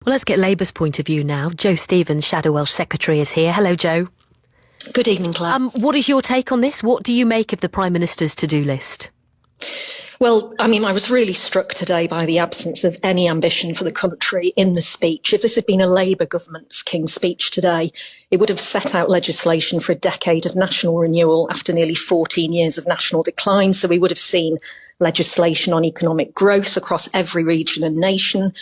Well, let's get Labour's point of view now. Jo Stevens, Shadow Welsh Secretary, is here. Hello, Jo. Good evening, Claire. What is your take on this? What do you make of the Prime Minister's to-do list? Well, I was really struck today by the absence of any ambition for the country in the speech. If this had been a Labour government's King's Speech today, it would have set out legislation for a decade of national renewal after nearly 14 years of national decline. So we would have seen legislation on economic growth across every region and nation,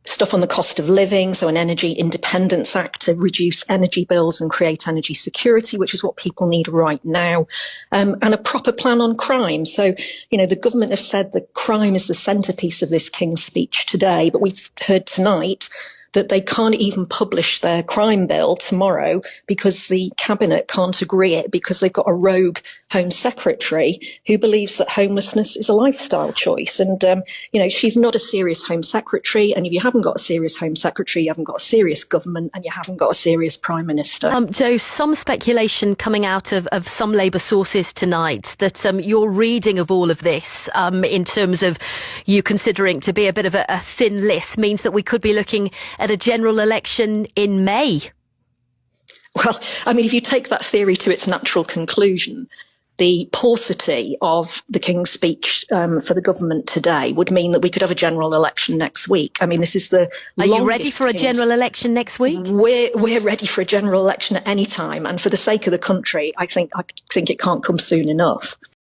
stuff on the cost of living, so an Energy Independence Act to reduce energy bills and create energy security, which is what people need right now, and a proper plan on crime. So, the government have said that crime is the centrepiece of this King's Speech today, but we've heard tonight that they can't even publish their crime bill tomorrow because the Cabinet can't agree it because they've got a rogue Home Secretary who believes that homelessness is a lifestyle choice. And, she's not a serious Home Secretary. And if you haven't got a serious Home Secretary, you haven't got a serious government and you haven't got a serious Prime Minister. Jo, some speculation coming out of some Labour sources tonight that your reading of all of this in terms of you considering to be a bit of a thin list means that we could be looking at a general election in May. Well, if you take that theory to its natural conclusion, the paucity of the King's Speech for the government today would mean that we could have a general election next week. This is the Are you ready for a general election next week? We're ready for a general election at any time. And for the sake of the country, I think it can't come soon enough.